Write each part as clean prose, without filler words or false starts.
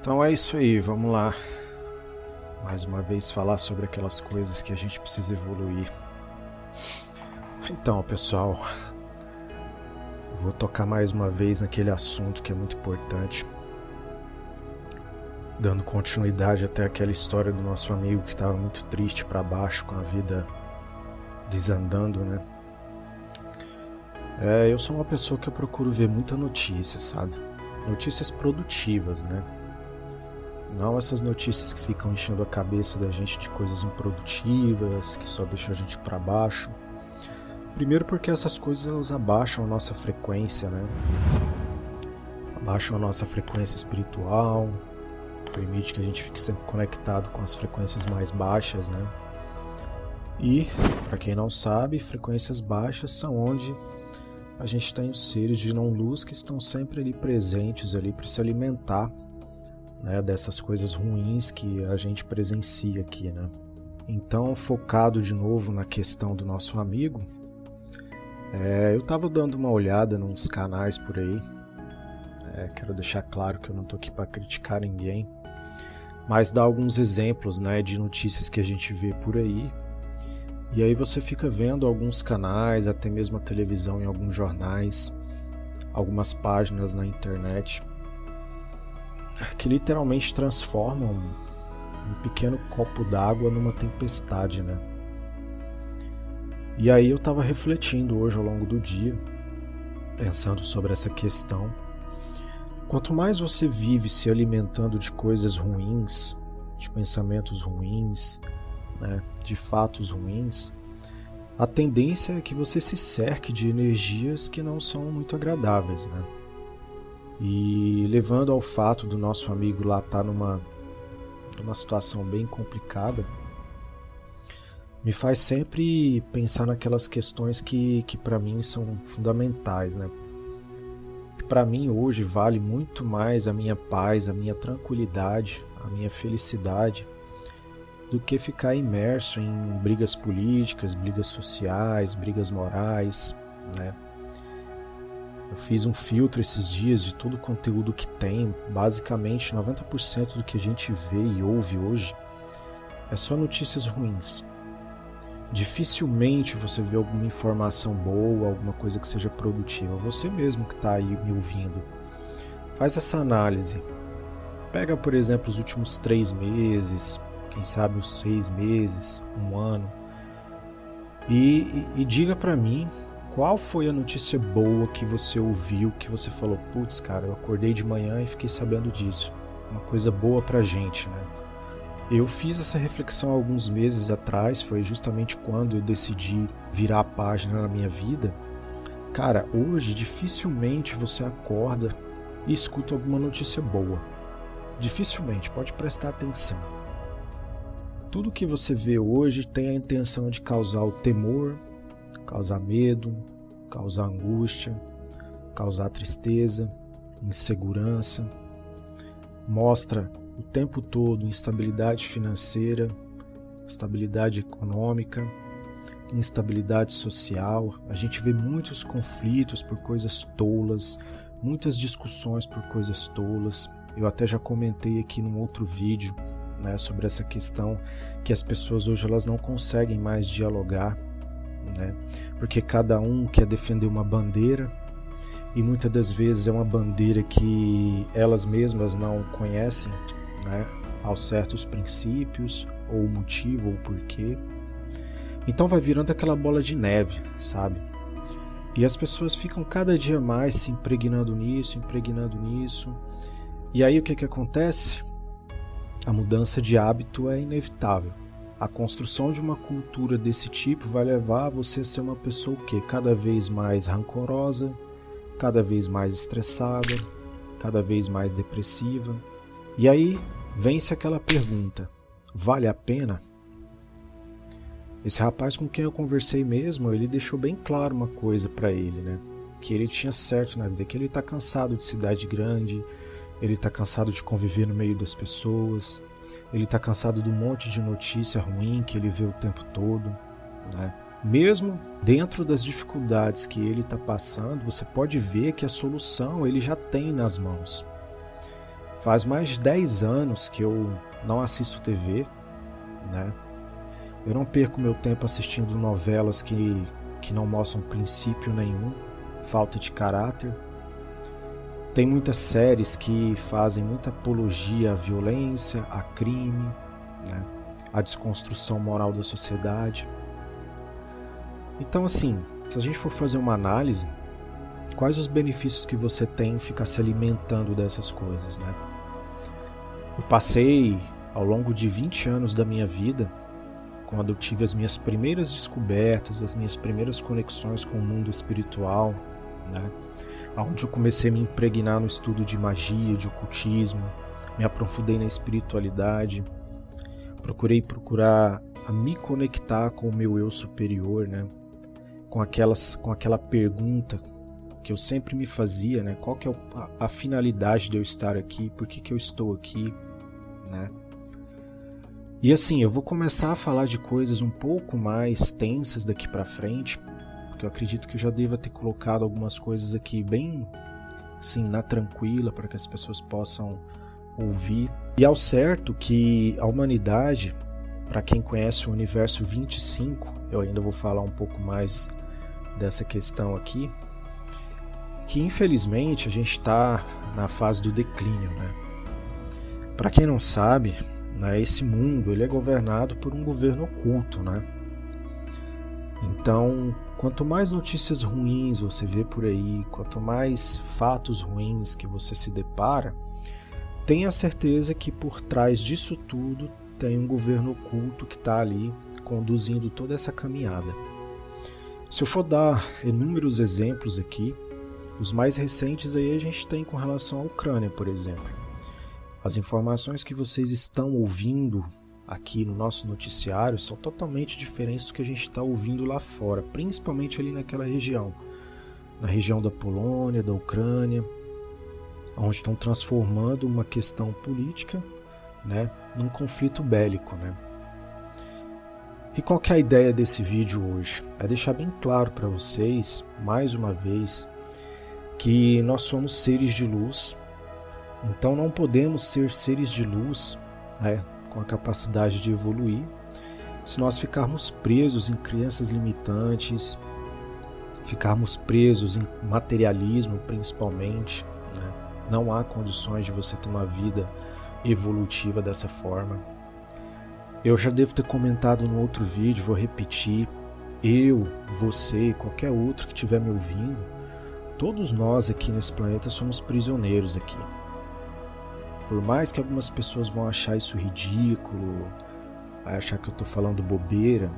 Então é isso aí, vamos lá. Mais uma vez falar sobre aquelas coisas que a gente precisa evoluir. Então, pessoal, vou tocar mais uma vez naquele assunto que é muito importante. Dando continuidade até aquela história do nosso amigo que estava muito triste para baixo com a vida desandando, né? Eu sou uma pessoa que eu procuro ver muita notícia, sabe? Notícias produtivas, né? Não essas notícias que ficam enchendo a cabeça da gente de coisas improdutivas, que só deixam a gente para baixo. Primeiro porque essas coisas elas abaixam a nossa frequência, né? Abaixam a nossa frequência espiritual, permite que a gente fique sempre conectado com as frequências mais baixas, né? E, para quem não sabe, frequências baixas são onde a gente tem os seres de não-luz que estão sempre ali presentes ali para se alimentar, né, dessas coisas ruins que a gente presencia aqui, né? Então, focado de novo na questão do nosso amigo, eu estava dando uma olhada nos canais por aí. Quero deixar claro que eu não estou aqui para criticar ninguém, mas dar alguns exemplos, né, de notícias que a gente vê por aí. E aí você fica vendo alguns canais, até mesmo a televisão em alguns jornais, algumas páginas na internet, que literalmente transformam um pequeno copo d'água numa tempestade, né? E aí eu estava refletindo hoje ao longo do dia, pensando sobre essa questão. Quanto mais você vive se alimentando de coisas ruins, de pensamentos ruins, né, de fatos ruins, a tendência é que você se cerque de energias que não são muito agradáveis, né? E levando ao fato do nosso amigo lá estar numa situação bem complicada, me faz sempre pensar naquelas questões que para mim são fundamentais, né? Que para mim hoje vale muito mais a minha paz, a minha tranquilidade, a minha felicidade, do que ficar imerso em brigas políticas, brigas sociais, brigas morais, né? Eu fiz um filtro esses dias de todo o conteúdo que tem. Basicamente 90% do que a gente vê e ouve hoje é só notícias ruins. Dificilmente você vê alguma informação boa, alguma coisa que seja produtiva. Você mesmo que está aí me ouvindo, faz essa análise. Pega, por exemplo, os últimos 3 meses, quem sabe os 6 meses, 1 ano, e diga para mim qual foi a notícia boa que você ouviu, que você falou, putz, cara, eu acordei de manhã e fiquei sabendo disso. Uma coisa boa pra gente, né? Eu fiz essa reflexão há alguns meses atrás, foi justamente quando eu decidi virar a página na minha vida. Cara, hoje dificilmente você acorda e escuta alguma notícia boa. Dificilmente, pode prestar atenção. Tudo que você vê hoje tem a intenção de causar o temor, causar medo, causar angústia, causar tristeza, insegurança. Mostra o tempo todo instabilidade financeira, instabilidade econômica, instabilidade social. A gente vê muitos conflitos por coisas tolas, muitas discussões por coisas tolas. Eu até já comentei aqui num outro vídeo, né, sobre essa questão que as pessoas hoje elas não conseguem mais dialogar, né, porque cada um quer defender uma bandeira e muitas das vezes é uma bandeira que elas mesmas não conhecem, né, aos certos princípios ou o motivo ou o porquê. Então vai virando aquela bola de neve, sabe? E as pessoas ficam cada dia mais se impregnando nisso. E aí o que acontece? A mudança de hábito é inevitável. A construção de uma cultura desse tipo vai levar você a ser uma pessoa o quê? Cada vez mais rancorosa, cada vez mais estressada, cada vez mais depressiva. E aí vem-se aquela pergunta, vale a pena? Esse rapaz com quem eu conversei mesmo, ele deixou bem claro uma coisa para ele, né? Que ele tinha certo na vida, que ele tá cansado de cidade grande, ele tá cansado de conviver no meio das pessoas, ele tá cansado de um monte de notícia ruim que ele vê o tempo todo, né? Mesmo dentro das dificuldades que ele está passando, você pode ver que a solução ele já tem nas mãos. Faz mais de 10 anos que eu não assisto TV, né? Eu não perco meu tempo assistindo novelas que não mostram princípio nenhum, falta de caráter. Tem muitas séries que fazem muita apologia à violência, a crime, né? A desconstrução moral da sociedade. Então, assim, se a gente for fazer uma análise, quais os benefícios que você tem em ficar se alimentando dessas coisas, né? Eu passei, ao longo de 20 anos da minha vida, quando eu tive as minhas primeiras descobertas, as minhas primeiras conexões com o mundo espiritual, né? Onde eu comecei a me impregnar no estudo de magia, de ocultismo, me aprofundei na espiritualidade, procurei a me conectar com o meu eu superior, né? Com aquela pergunta que eu sempre me fazia, né? Qual que é a finalidade de eu estar aqui? Por que eu estou aqui, né? E assim, eu vou começar a falar de coisas um pouco mais tensas daqui pra frente, porque eu acredito que eu já deva ter colocado algumas coisas aqui bem, assim, na tranquila, para que as pessoas possam ouvir. E ao certo que a humanidade, para quem conhece o Universo 25, eu ainda vou falar um pouco mais dessa questão aqui, que infelizmente a gente está na fase do declínio, né? Para quem não sabe, né, esse mundo ele é governado por um governo oculto, né? Então, quanto mais notícias ruins você vê por aí, quanto mais fatos ruins que você se depara, tenha certeza que por trás disso tudo tem um governo oculto que está ali conduzindo toda essa caminhada. Se eu for dar inúmeros exemplos aqui, os mais recentes aí a gente tem com relação à Ucrânia, por exemplo. As informações que vocês estão ouvindo aqui no nosso noticiário são totalmente diferentes do que a gente está ouvindo lá fora, principalmente ali naquela região, na região da Polônia, da Ucrânia, onde estão transformando uma questão política, né, num conflito bélico, né? E qual que é a ideia desse vídeo hoje? É deixar bem claro para vocês, mais uma vez, que nós somos seres de luz. Então não podemos ser seres de luz, né, com a capacidade de evoluir, se nós ficarmos presos em crenças limitantes, ficarmos presos em materialismo principalmente, né? Não há condições de você ter uma vida evolutiva dessa forma. Eu já devo ter comentado no outro vídeo, vou repetir, eu, você e qualquer outro que estiver me ouvindo, todos nós aqui nesse planeta somos prisioneiros aqui. Por mais que algumas pessoas vão achar isso ridículo, vai achar que eu estou falando bobeira,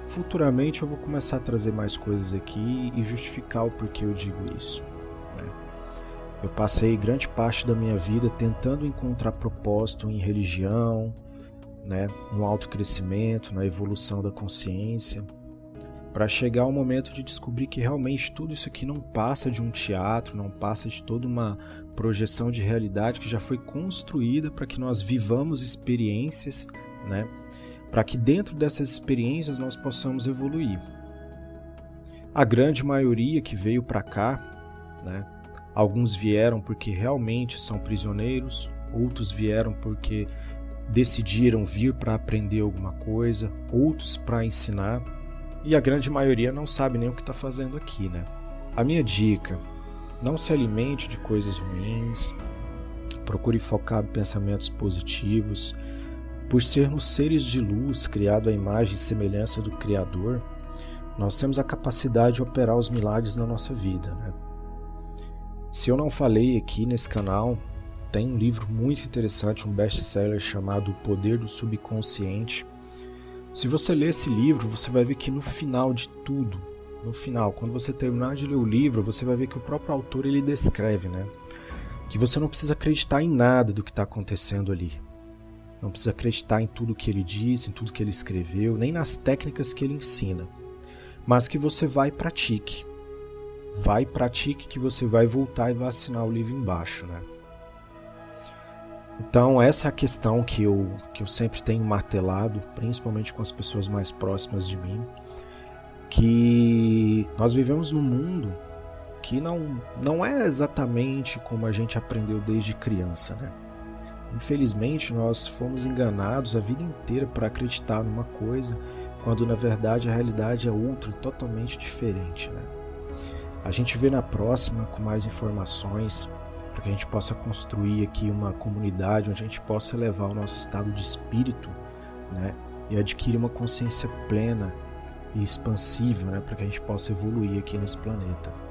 futuramente eu vou começar a trazer mais coisas aqui e justificar o porquê eu digo isso, né? Eu passei grande parte da minha vida tentando encontrar propósito em religião, né, no autocrescimento, na evolução da consciência, para chegar ao momento de descobrir que realmente tudo isso aqui não passa de um teatro, não passa de toda uma projeção de realidade que já foi construída para que nós vivamos experiências, né, para que dentro dessas experiências nós possamos evoluir. A grande maioria que veio para cá, né, alguns vieram porque realmente são prisioneiros, outros vieram porque decidiram vir para aprender alguma coisa, outros para ensinar, e a grande maioria não sabe nem o que está fazendo aqui, né? A minha dica: não se alimente de coisas ruins, procure focar em pensamentos positivos. Por sermos seres de luz, criados à imagem e semelhança do Criador, nós temos a capacidade de operar os milagres na nossa vida, né? Se eu não falei aqui nesse canal, tem um livro muito interessante, um best-seller chamado O Poder do Subconsciente. Se você ler esse livro, você vai ver que no final de tudo, no final, quando você terminar de ler o livro, você vai ver que o próprio autor ele descreve, né, que você não precisa acreditar em nada do que está acontecendo ali. Não precisa acreditar em tudo que ele disse, em tudo que ele escreveu, nem nas técnicas que ele ensina. Mas que você vai e pratique. Vai e pratique que você vai voltar e vai assinar o livro embaixo, né? Então essa é a questão que eu sempre tenho martelado, principalmente com as pessoas mais próximas de mim, que nós vivemos num mundo aqui não é exatamente como a gente aprendeu desde criança, né? Infelizmente, nós fomos enganados a vida inteira para acreditar numa coisa, quando na verdade a realidade é outra, totalmente diferente, né? A gente vê na próxima com mais informações, para que a gente possa construir aqui uma comunidade onde a gente possa elevar o nosso estado de espírito, né? E adquirir uma consciência plena e expansível, né? Para que a gente possa evoluir aqui nesse planeta.